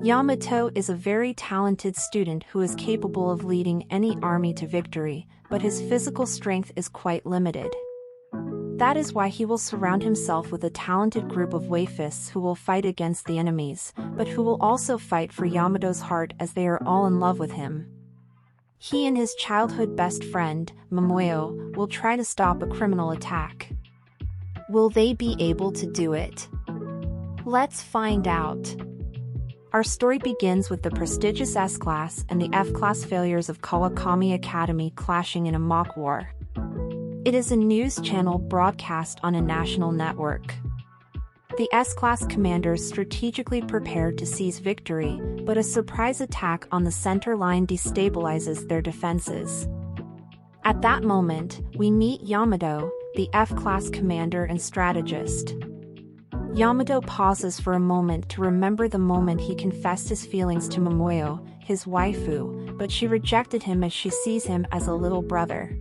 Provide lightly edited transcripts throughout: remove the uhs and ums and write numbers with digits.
Yamato is a very talented student who is capable of leading any army to victory, but his physical strength is quite limited. That is why he will surround himself with a talented group of waifists who will fight against the enemies, but who will also fight for Yamato's heart as they are all in love with him. He and his childhood best friend, Momoyo, will try to stop a criminal attack. Will they be able to do it? Let's find out. Our story begins with the prestigious S-Class and the F-Class failures of Kawakami Academy clashing in a mock war. It is a news channel broadcast on a national network. The S-Class commanders strategically prepared to seize victory, but a surprise attack on the center line destabilizes their defenses. At that moment, we meet Yamato, the F-Class commander and strategist. Yamato pauses for a moment to remember the moment he confessed his feelings to Momoyo, his waifu, but she rejected him as she sees him as a little brother.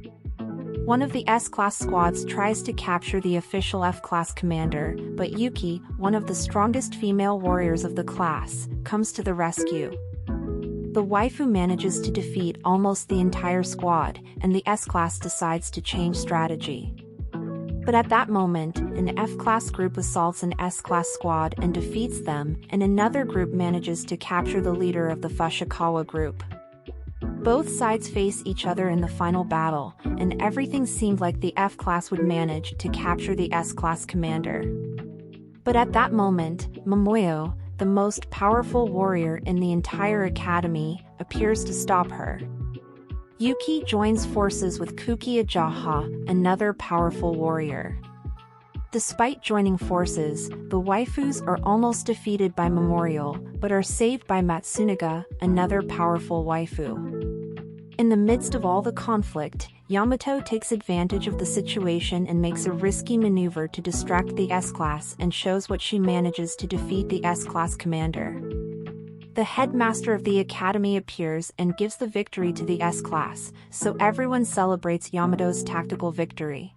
One of the S-Class squads tries to capture the official F-Class commander, but Yuki, one of the strongest female warriors of the class, comes to the rescue. The waifu manages to defeat almost the entire squad, and the S-Class decides to change strategy. But at that moment, an F-Class group assaults an S-Class squad and defeats them, and another group manages to capture the leader of the Fushikawa group. Both sides face each other in the final battle, and everything seemed like the F-Class would manage to capture the S-Class commander. But at that moment, Momoyo, the most powerful warrior in the entire academy, appears to stop her. Yuki joins forces with Kuki Ajaha, another powerful warrior. Despite joining forces, the waifus are almost defeated by Memorial, but are saved by Matsunaga, another powerful waifu. In the midst of all the conflict, Yamato takes advantage of the situation and makes a risky maneuver to distract the S-Class and shows what she manages to defeat the S-Class commander. The headmaster of the academy appears and gives the victory to the S-Class, so everyone celebrates Yamato's tactical victory.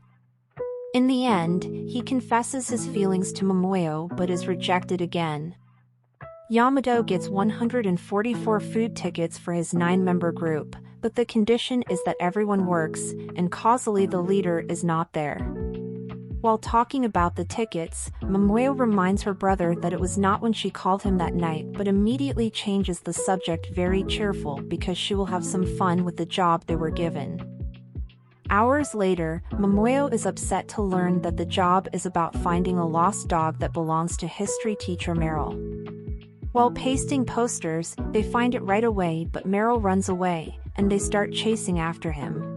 In the end, he confesses his feelings to Momoyo but is rejected again. Yamato gets 144 food tickets for his 9-member group, but the condition is that everyone works, and causally the leader is not there. While talking about the tickets, Momoyo reminds her brother that it was not when she called him that night but immediately changes the subject very cheerful because she will have some fun with the job they were given. Hours later, Momoyo is upset to learn that the job is about finding a lost dog that belongs to history teacher Meryl. While pasting posters, they find it right away but Meryl runs away, and they start chasing after him.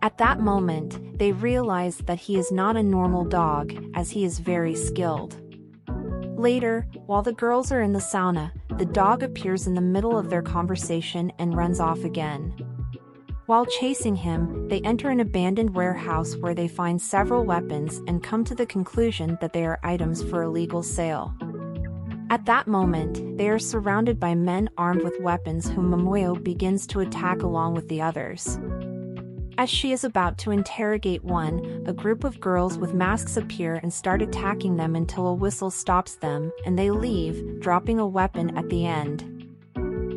At that moment, they realize that he is not a normal dog, as he is very skilled. Later, while the girls are in the sauna, the dog appears in the middle of their conversation and runs off again. While chasing him, they enter an abandoned warehouse where they find several weapons and come to the conclusion that they are items for illegal sale. At that moment, they are surrounded by men armed with weapons whom Momoyo begins to attack along with the others. As she is about to interrogate one, a group of girls with masks appear and start attacking them until a whistle stops them, and they leave, dropping a weapon at the end.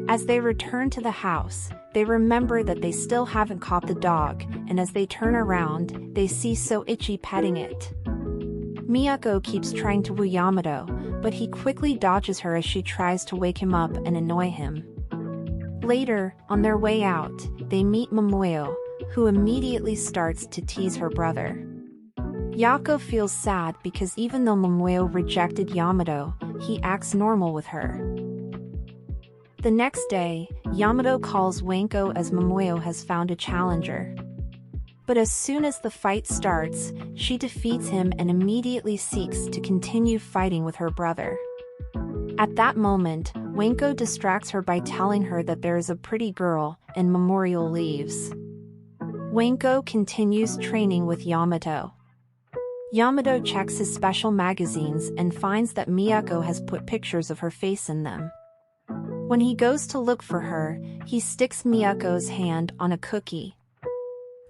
As they return to the house, they remember that they still haven't caught the dog, and as they turn around, they see Soichi petting it. Miyako keeps trying to woo Yamato, but he quickly dodges her as she tries to wake him up and annoy him. Later, on their way out, they meet Momoyo, who immediately starts to tease her brother. Yako feels sad because even though Momoyo rejected Yamato, he acts normal with her. The next day, Yamato calls Wanko as Momoyo has found a challenger. But as soon as the fight starts, she defeats him and immediately seeks to continue fighting with her brother. At that moment, Wanko distracts her by telling her that there is a pretty girl, and Memorial leaves. Wanko continues training with Yamato. Yamato checks his special magazines and finds that Miyako has put pictures of her face in them. When he goes to look for her, he sticks Miyako's hand on a cookie.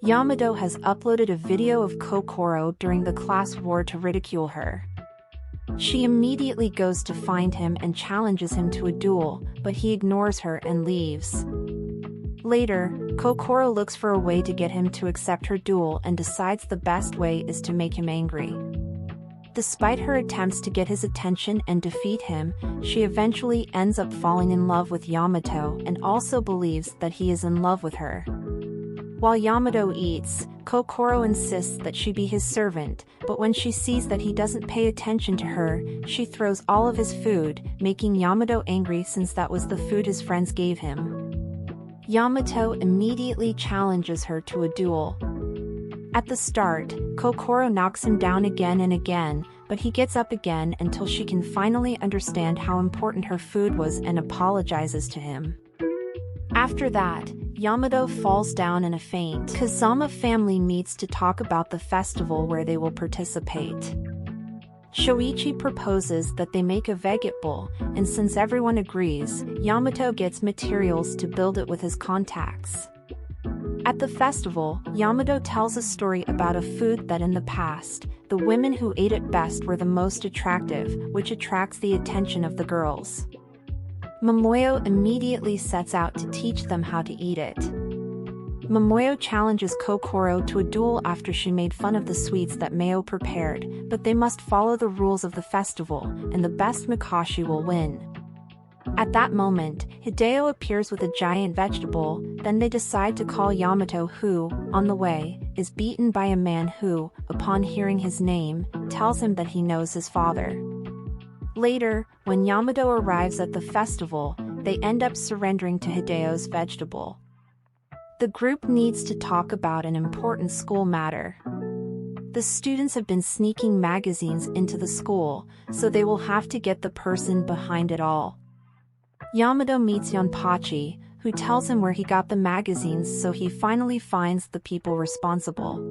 Yamato has uploaded a video of Kokoro during the class war to ridicule her. She immediately goes to find him and challenges him to a duel, but he ignores her and leaves. Later, Kokoro looks for a way to get him to accept her duel and decides the best way is to make him angry. Despite her attempts to get his attention and defeat him, she eventually ends up falling in love with Yamato and also believes that he is in love with her. While Yamato eats, Kokoro insists that she be his servant, but when she sees that he doesn't pay attention to her, she throws all of his food, making Yamato angry since that was the food his friends gave him. Yamato immediately challenges her to a duel. At the start, Kokoro knocks him down again and again, but he gets up again until she can finally understand how important her food was and apologizes to him. After that, Yamato falls down in a faint. Kazama family meets to talk about the festival where they will participate. Shoichi proposes that they make a vegetable, and since everyone agrees, Yamato gets materials to build it with his contacts. At the festival, Yamato tells a story about a food that in the past, the women who ate it best were the most attractive, which attracts the attention of the girls. Momoyo immediately sets out to teach them how to eat it. Momoyo challenges Kokoro to a duel after she made fun of the sweets that Meo prepared, but they must follow the rules of the festival, and the best Makashi will win. At that moment, Hideo appears with a giant vegetable, then they decide to call Yamato who, on the way, is beaten by a man who, upon hearing his name, tells him that he knows his father. Later, when Yamato arrives at the festival, they end up surrendering to Hideo's vegetable. The group needs to talk about an important school matter. The students have been sneaking magazines into the school, so they will have to get the person behind it all. Yamato meets Yonpachi, who tells him where he got the magazines, so he finally finds the people responsible.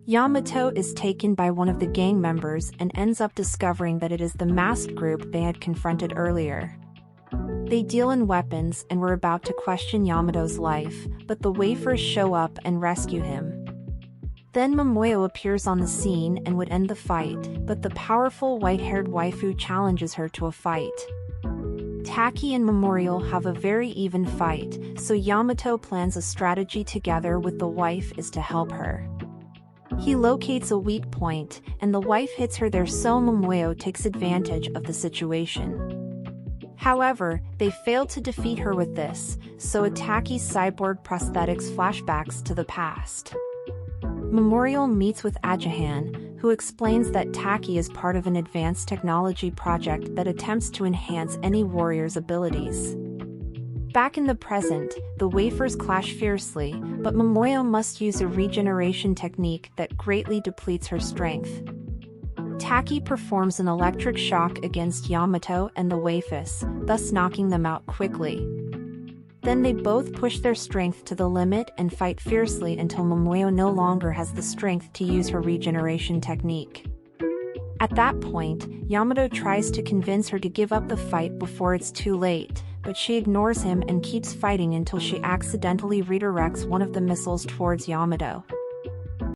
Yamato is taken by one of the gang members and ends up discovering that it is the masked group they had confronted earlier. They deal in weapons and were about to question Yamato's life, but the wafers show up and rescue him. Then Momoyo appears on the scene and would end the fight, but the powerful white-haired waifu challenges her to a fight. Taki and Memorial have a very even fight, so Yamato plans a strategy together with the wife is to help her. He locates a weak point, and the wife hits her there, so Momoyo takes advantage of the situation. However, they fail to defeat her with this, so Taki's cyborg prosthetics flashbacks to the past. Memorial meets with Ajahan, who explains that Taki is part of an advanced technology project that attempts to enhance any warrior's abilities. Back in the present, the wafers clash fiercely, but Momoyo must use a regeneration technique that greatly depletes her strength. Taki performs an electric shock against Yamato and the wafus, thus knocking them out quickly. Then they both push their strength to the limit and fight fiercely until Momoyo no longer has the strength to use her regeneration technique. At that point, Yamato tries to convince her to give up the fight before it's too late, but she ignores him and keeps fighting until she accidentally redirects one of the missiles towards Yamato.